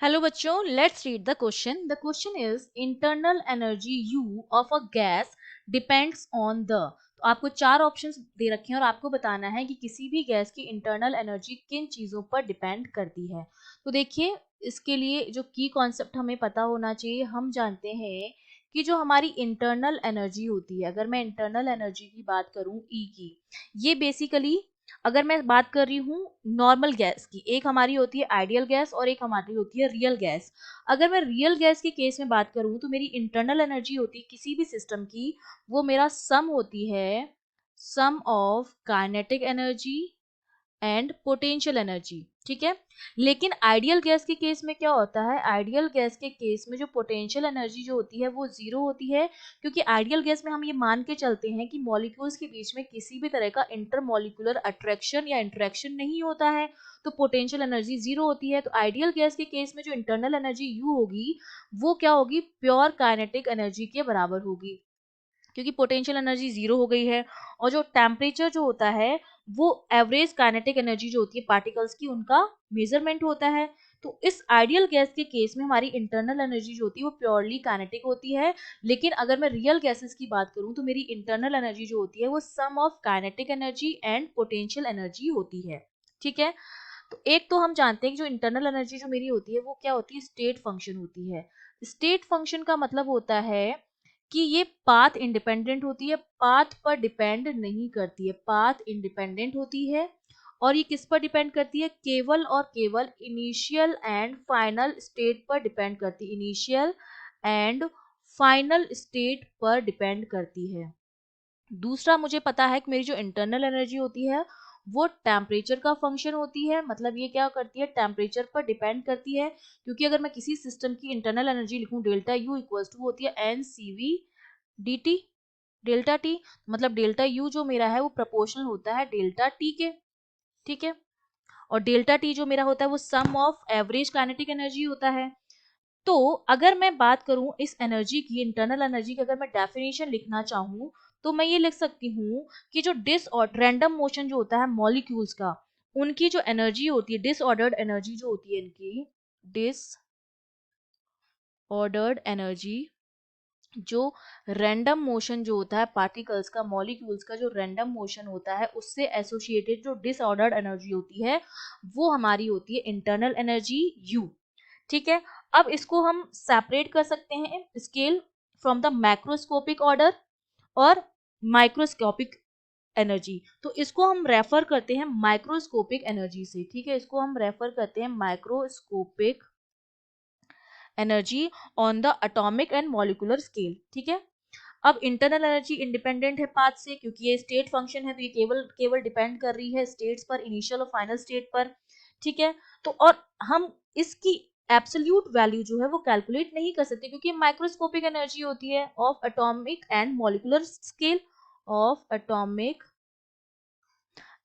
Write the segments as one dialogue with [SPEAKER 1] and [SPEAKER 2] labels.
[SPEAKER 1] Hello बच्चों, let's read the question. The question is internal energy you of a gas depends on the. तो आपको चार options दे रखे हैं और आपको बताना है कि किसी भी गैस की इंटरनल एनर्जी किन चीजों पर डिपेंड करती है. तो देखिए, इसके लिए जो की कॉन्सेप्ट हमें पता होना चाहिए. हम जानते हैं कि जो हमारी इंटरनल एनर्जी होती है, अगर मैं इंटरनल एनर्जी की बात करूं ई की, ये बेसिकली, अगर मैं बात कर रही हूँ नॉर्मल गैस की, एक हमारी होती है आइडियल गैस और एक हमारी होती है रियल गैस. अगर मैं रियल गैस के केस में बात करूँ तो मेरी इंटरनल एनर्जी होती है किसी भी सिस्टम की, वो मेरा सम होती है, sum of kinetic energy and potential energy. ठीक है. लेकिन आइडियल गैस के केस में क्या होता है, आइडियल गैस के केस में जो पोटेंशियल एनर्जी जो होती है वो जीरो होती है, क्योंकि आइडियल गैस में हम ये मान के चलते हैं कि मॉलिक्यूल्स के बीच में किसी भी तरह का इंटरमॉलिक्यूलर अट्रैक्शन या इंटरेक्शन नहीं होता है, तो पोटेंशियल एनर्जी जीरो होती है. तो आइडियल गैस के केस में जो इंटरनल एनर्जी यू होगी वो क्या होगी, प्योर काइनेटिक एनर्जी के बराबर होगी, क्योंकि पोटेंशियल एनर्जी जीरो हो गई है. और जो टेम्परेचर जो होता है वो एवरेज काइनेटिक एनर्जी जो होती है पार्टिकल्स की, उनका मेजरमेंट होता है. तो इस आइडियल गैस के केस में हमारी इंटरनल एनर्जी जो होती है वो प्योरली काइनेटिक होती है. लेकिन अगर मैं रियल गैसेस की बात करूं तो मेरी इंटरनल एनर्जी जो होती है वो sum of kinetic energy and potential energy होती है. ठीक है. तो एक तो हम जानते हैं कि जो इंटरनल एनर्जी जो मेरी होती है वो क्या होती है, स्टेट फंक्शन होती है. स्टेट फंक्शन का मतलब होता है कि ये पाथ इंडिपेंडेंट होती है, पाथ पर डिपेंड नहीं करती है, पाथ इंडिपेंडेंट होती है. और ये किस पर डिपेंड करती है, केवल और केवल इनिशियल एंड फाइनल स्टेट पर डिपेंड करती है, इनिशियल एंड फाइनल स्टेट पर डिपेंड करती है. दूसरा, मुझे पता है कि मेरी जो इंटरनल एनर्जी होती है वो टेम्परेचर का फंक्शन होती है. मतलब ये क्या करती है, टेम्परेचर पर डिपेंड करती है, क्योंकि अगर मैं किसी सिस्टम की इंटरनल एनर्जी लिखूं डेल्टा यू इक्वल्स टू होती है n c v d t, delta t. मतलब डेल्टा यू जो मेरा है वो प्रोपोर्शनल होता है डेल्टा टी के. ठीक है. और डेल्टा टी जो मेरा होता है वो sum of average kinetic energy होता है. तो अगर मैं बात करूं इस एनर्जी की, इंटरनल एनर्जी की, अगर मैं डेफिनेशन लिखना चाहूं तो मैं ये लिख सकती हूँ कि जो डिसऑर्डर रैंडम मोशन जो होता है मॉलिक्यूल्स का, उनकी जो एनर्जी होती है, डिसऑर्डर्ड एनर्जी जो होती है इनकी, डिसऑर्डर्ड एनर्जी, जो रैंडम मोशन जो होता है पार्टिकल्स का, मॉलिक्यूल्स का जो रैंडम मोशन होता है उससे एसोसिएटेड जो डिसऑर्डर्ड एनर्जी होती है वो हमारी होती है इंटरनल एनर्जी यू. ठीक है. अब इसको हम सेपरेट कर सकते हैं scale from the macroscopic order और माइक्रोस्कोपिक एनर्जी. तो इसको हम रेफर करते हैं माइक्रोस्कोपिक एनर्जी से. ठीक है. इसको हम रेफर करते हैं microscopic energy on the atomic and molecular scale. ठीक है. अब इंटरनल एनर्जी इंडिपेंडेंट है पाथ से, क्योंकि ये स्टेट फंक्शन है, तो ये केवल केवल डिपेंड कर रही है स्टेट्स पर, इनिशियल और फाइनल स्टेट पर. ठीक है. तो और हम इसकी एब्सोल्यूट वैल्यू जो है वो कैलकुलेट नहीं कर सकते, क्योंकि माइक्रोस्कोपिक एनर्जी होती है of atomic and molecular scale, of atomic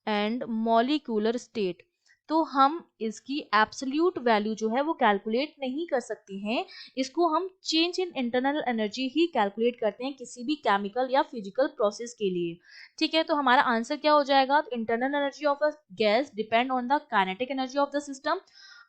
[SPEAKER 1] and molecular state. तो हम इसकी एब्सोल्यूट वैल्यू जो है वो कैलकुलेट नहीं कर सकते हैं. इसको हम change in internal energy he calculate करते हैं किसी भी केमिकल या फिजिकल प्रोसेस के लिए. ठीक है. तो हमारा आंसर क्या हो जाएगा, internal energy of a gas depend on the kinetic energy of the system.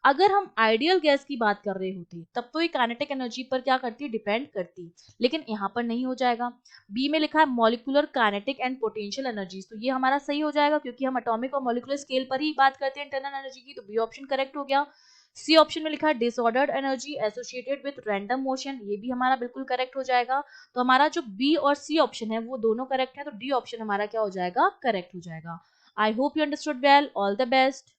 [SPEAKER 1] अगर हम आइडियल गैस की बात कर रहे होते तब तो ये काइनेटिक एनर्जी पर क्या करती, डिपेंड करती, लेकिन यहाँ पर नहीं हो जाएगा. बी में लिखा है molecular kinetic and potential energies, तो ये हमारा सही हो जाएगा, क्योंकि हम एटॉमिक और मॉलिक्यूलर स्केल पर ही बात करते हैं इंटरनल एनर्जी की. तो बी ऑप्शन करेक्ट हो गया. सी ऑप्शन में लिखा है disordered energy associated with random motion, ये भी हमारा बिल्कुल करेक्ट हो जाएगा. तो हमारा जो बी और सी ऑप्शन है वो दोनों करेक्ट है, तो डी ऑप्शन हमारा क्या हो जाएगा, करेक्ट हो जाएगा. I hope you understood well. All the best.